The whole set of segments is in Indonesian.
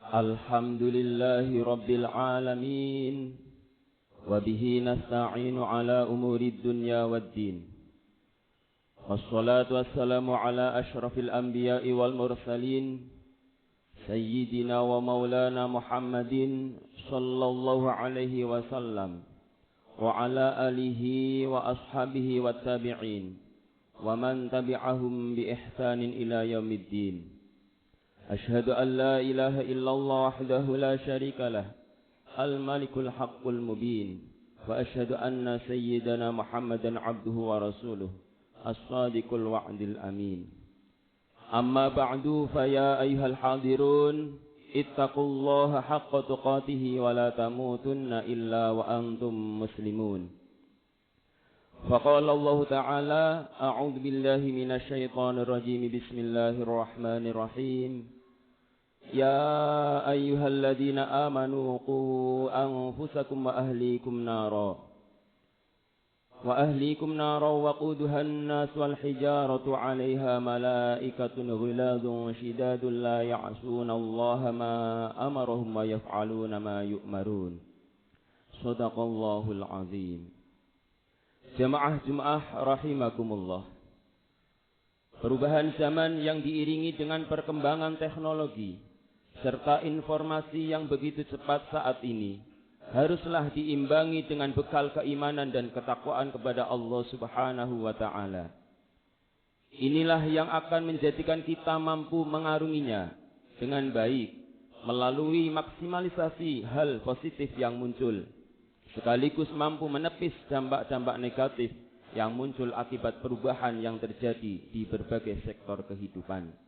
Alhamdulillahi Rabbil Alamin. Wabihi nasta'inu ala umuri dunya waddin. Wassalatu wassalamu ala ashrafil anbiya'i wal mursalin. Sayyidina wa maulana Muhammadin sallallahu alaihi wasallam. Wa ala alihi wa ashabihi wa tabi'in. Wa man tabi'ahum bi ihsanin ila yaumiddin. Ashhadu an la ilaha illallah wahdahu la syarika lah. Al-malikul haqqul mubin. Wa ashhadu anna sayyidana Muhammadan abduhu wa rasuluh. As-sadiqul wa'dil amin. Amma ba'du fa ya ayyuhal hadirun. Ittaqullaha haqqa tuqatihi wa la tamutunna illa wa antum muslimun. Faqala Allah Ta'ala, a'udzu billahi minasy syaithanir rajim. Bismillahirrahmanirrahim. Ya ayyuhalladzina amanu qu anfusakum wa ahlikum nara. Wa ahlikum nara waquduhan nas wal hijaratu 'alaiha malaikatun ghiladun shidadun la ya'suna Allah ma amarahum wa yaf'aluna ma yu'marun. Shadaqallahul azim. Jamaah rahimakumullah. Perubahan zaman yang diiringi dengan perkembangan teknologi serta informasi yang begitu cepat saat ini haruslah diimbangi dengan bekal keimanan dan ketakwaan kepada Allah Subhanahu wa taala. Inilah yang akan menjadikan kita mampu mengarunginya dengan baik melalui maksimalisasi hal positif yang muncul, sekaligus mampu menepis dampak-dampak negatif yang muncul akibat perubahan yang terjadi di berbagai sektor kehidupan.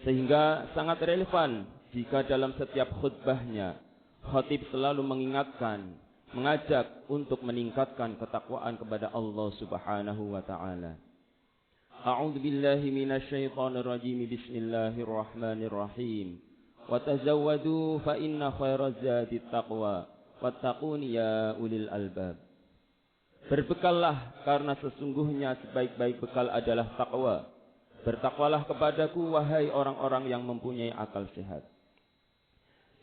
Sehingga sangat relevan jika dalam setiap khutbahnya, khatib selalu mengingatkan, mengajak untuk meningkatkan ketakwaan kepada Allah Subhanahu wa ta'ala. A'udzu billahi minasy syaithanir rajim. Bismillahirrahmanirrahim. Wa tazawwadu fa inna khairaz zadit taqwa. Wattaquni ya ulil albab. Berbekallah karena sesungguhnya sebaik-baik bekal adalah takwa. Bertakwalah kepadaku wahai orang-orang yang mempunyai akal sehat.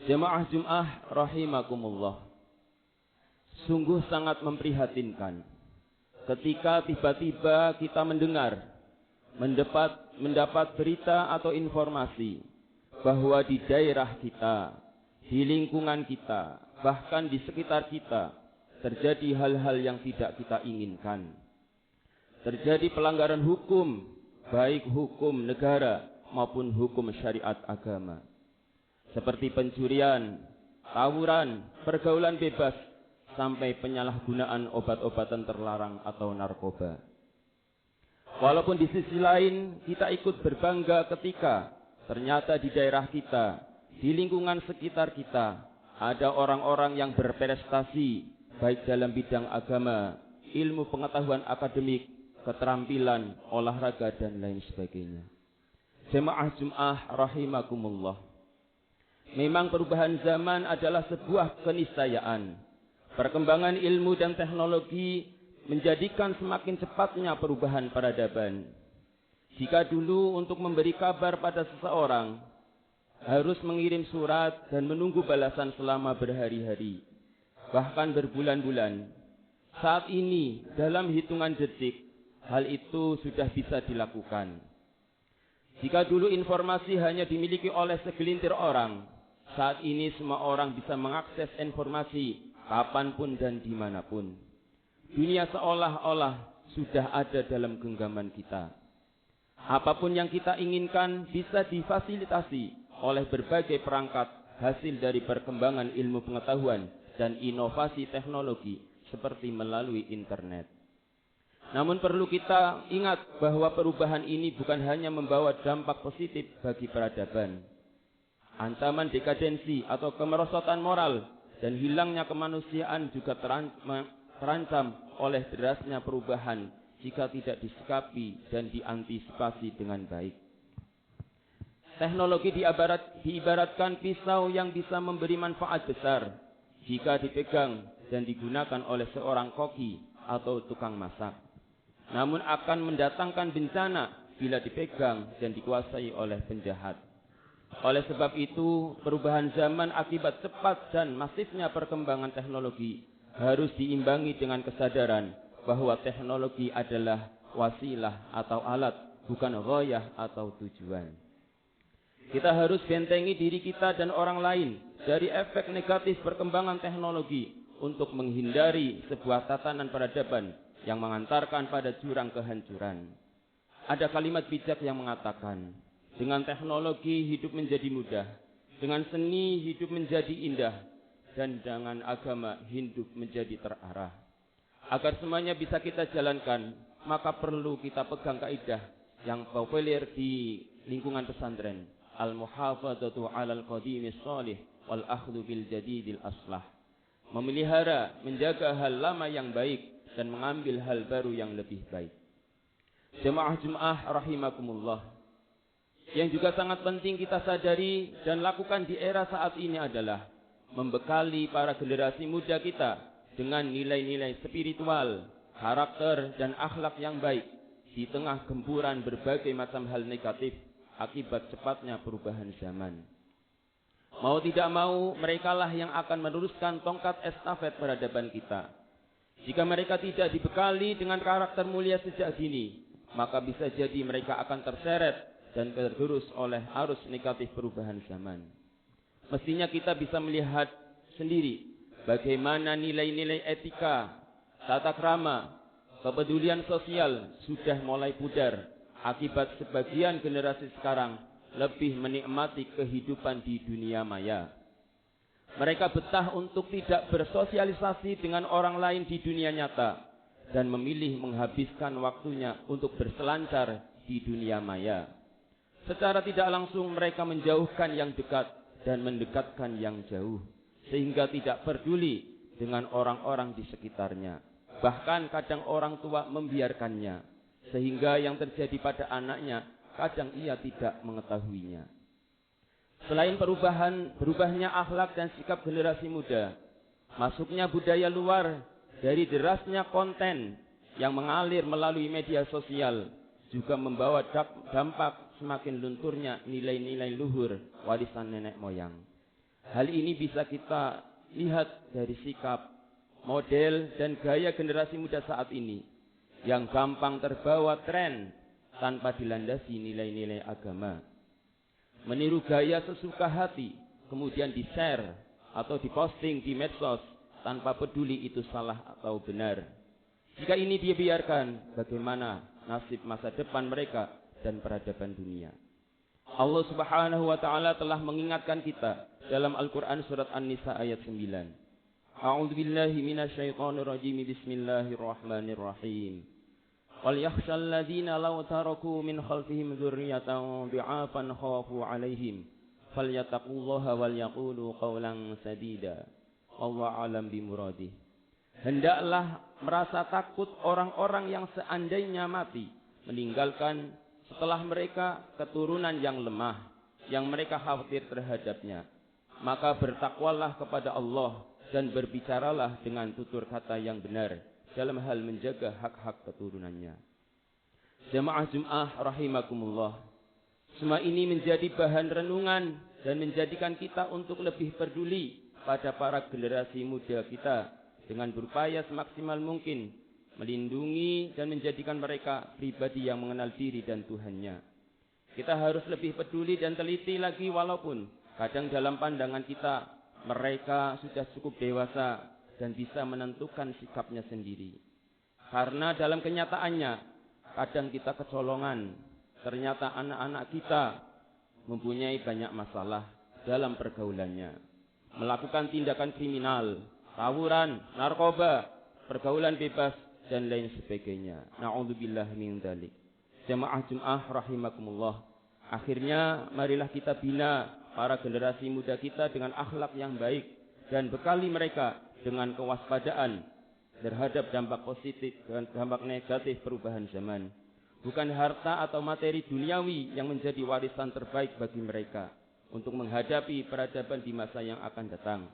Jemaah Jum'ah rahimakumullah. Sungguh sangat memprihatinkan ketika tiba-tiba kita mendapat berita atau informasi bahwa di daerah kita, di lingkungan kita, bahkan di sekitar kita terjadi hal-hal yang tidak kita inginkan. Terjadi pelanggaran hukum, baik hukum negara maupun hukum syariat agama. Seperti pencurian, tawuran, pergaulan bebas, sampai penyalahgunaan obat-obatan terlarang atau narkoba. Walaupun di sisi lain kita ikut berbangga ketika ternyata di daerah kita, di lingkungan sekitar kita, ada orang-orang yang berprestasi baik dalam bidang agama, ilmu pengetahuan akademik, keterampilan, olahraga dan lain sebagainya. Jemaah Jum'ah rahimakumullah. Memang perubahan zaman adalah sebuah keniscayaan. Perkembangan ilmu dan teknologi menjadikan semakin cepatnya perubahan peradaban. Jika dulu untuk memberi kabar pada seseorang harus mengirim surat dan menunggu balasan selama berhari-hari, bahkan berbulan-bulan, saat ini dalam hitungan detik hal itu sudah bisa dilakukan. Jika dulu informasi hanya dimiliki oleh segelintir orang, saat ini semua orang bisa mengakses informasi kapanpun dan dimanapun. Dunia seolah-olah sudah ada dalam genggaman kita. Apapun yang kita inginkan bisa difasilitasi oleh berbagai perangkat hasil dari perkembangan ilmu pengetahuan dan inovasi teknologi seperti melalui internet. Namun perlu kita ingat bahwa perubahan ini bukan hanya membawa dampak positif bagi peradaban. Ancaman dekadensi atau kemerosotan moral dan hilangnya kemanusiaan juga terancam oleh derasnya perubahan jika tidak disikapi dan diantisipasi dengan baik. Teknologi diibaratkan pisau yang bisa memberi manfaat besar jika dipegang dan digunakan oleh seorang koki atau tukang masak. Namun akan mendatangkan bencana bila dipegang dan dikuasai oleh penjahat. Oleh sebab itu, perubahan zaman akibat cepat dan masifnya perkembangan teknologi harus diimbangi dengan kesadaran bahwa teknologi adalah wasilah atau alat, bukan ghayah atau tujuan. Kita harus bentengi diri kita dan orang lain dari efek negatif perkembangan teknologi untuk menghindari sebuah tatanan peradaban yang mengantarkan pada jurang kehancuran. Ada kalimat bijak yang mengatakan, dengan teknologi hidup menjadi mudah, dengan seni hidup menjadi indah, dan dengan agama hidup menjadi terarah. Agar semuanya bisa kita jalankan, maka perlu kita pegang kaidah yang populer di lingkungan pesantren, al-muhafadzatu 'alal qadimis shalih wal akhdhu bil jadidil aslah. Memelihara, menjaga hal lama yang baik dan mengambil hal baru yang lebih baik. Jemaah rahimakumullah. Yang juga sangat penting kita sadari dan lakukan di era saat ini adalah membekali para generasi muda kita dengan nilai-nilai spiritual, karakter dan akhlak yang baik di tengah gempuran berbagai macam hal negatif akibat cepatnya perubahan zaman. Mau tidak mau, merekalah yang akan meneruskan tongkat estafet peradaban kita. Jika mereka tidak dibekali dengan karakter mulia sejak dini, maka bisa jadi mereka akan terseret dan tergerus oleh arus negatif perubahan zaman. Mestinya kita bisa melihat sendiri bagaimana nilai-nilai etika, tata krama, kepedulian sosial sudah mulai pudar akibat sebagian generasi sekarang lebih menikmati kehidupan di dunia maya. Mereka betah untuk tidak bersosialisasi dengan orang lain di dunia nyata dan memilih menghabiskan waktunya untuk berselancar di dunia maya. Secara tidak langsung mereka menjauhkan yang dekat dan mendekatkan yang jauh, sehingga tidak peduli dengan orang-orang di sekitarnya. Bahkan kadang orang tua membiarkannya, sehingga yang terjadi pada anaknya kadang ia tidak mengetahuinya. Selain berubahnya akhlak dan sikap generasi muda, masuknya budaya luar dari derasnya konten yang mengalir melalui media sosial juga membawa dampak semakin lunturnya nilai-nilai luhur warisan nenek moyang. Hal ini bisa kita lihat dari sikap, model, dan gaya generasi muda saat ini yang gampang terbawa tren tanpa dilandasi nilai-nilai agama. Meniru gaya sesuka hati, kemudian di-share atau diposting di medsos tanpa peduli itu salah atau benar. Jika ini dibiarkan, bagaimana nasib masa depan mereka dan peradaban dunia? Allah Subhanahu wa taala telah mengingatkan kita dalam Al-Qur'an surat An-Nisa ayat 9. A'udzu billahi minasyaitonir rajim. Bismillahirrahmanirrahim. Wal yakhshal ladzina law taraku min khalfihim dzurriyyatan bi'afan khafu 'alaihim falyattaqullaha wal yaqulu qawlan sadida. Wallahu a'lam bimuradih. Hendaklah merasa takut orang-orang yang seandainya mati meninggalkan setelah mereka keturunan yang lemah, yang mereka khawatir terhadapnya. Maka bertakwalah kepada Allah dan berbicaralah dengan tutur kata yang benar dalam hal menjaga hak-hak keturunannya. Jemaah Jum'ah rahimakumullah. Semua ini menjadi bahan renungan dan menjadikan kita untuk lebih peduli pada para generasi muda kita dengan berupaya semaksimal mungkin melindungi dan menjadikan mereka pribadi yang mengenal diri dan Tuhannya. Kita harus lebih peduli dan teliti lagi walaupun kadang dalam pandangan kita mereka sudah cukup dewasa dan bisa menentukan sikapnya sendiri. Karena dalam kenyataannya kadang kita kecolongan. Ternyata anak-anak kita mempunyai banyak masalah dalam pergaulannya. Melakukan tindakan kriminal, tawuran, narkoba, pergaulan bebas, dan lain sebagainya. Na'udzubillah min dzalik. Jemaah Jum'ah rahimakumullah. Akhirnya marilah kita bina para generasi muda kita dengan akhlak yang baik dan bekali mereka dengan kewaspadaan terhadap dampak positif dan dampak negatif perubahan zaman. Bukan harta atau materi duniawi yang menjadi warisan terbaik bagi mereka untuk menghadapi peradaban di masa yang akan datang.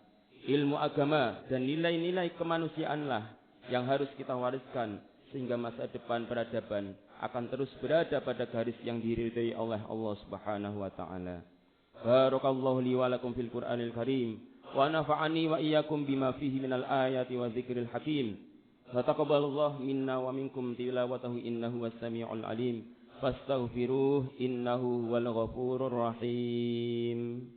Ilmu agama dan nilai-nilai kemanusiaanlah yang harus kita wariskan sehingga masa depan peradaban akan terus berada pada garis yang diridhai oleh Allah Subhanahu wa taala. Barakallahu li wa lakum fil Qur'anil Karim wa nafa'ani wa iyyakum bima fihi minal ayati wa dzikril hakim. Wa taqabbalallahu minna wa minkum tilawatahu innahu was-sami'ul alim. Fastaghfiruh innahu wal ghafurur rahim.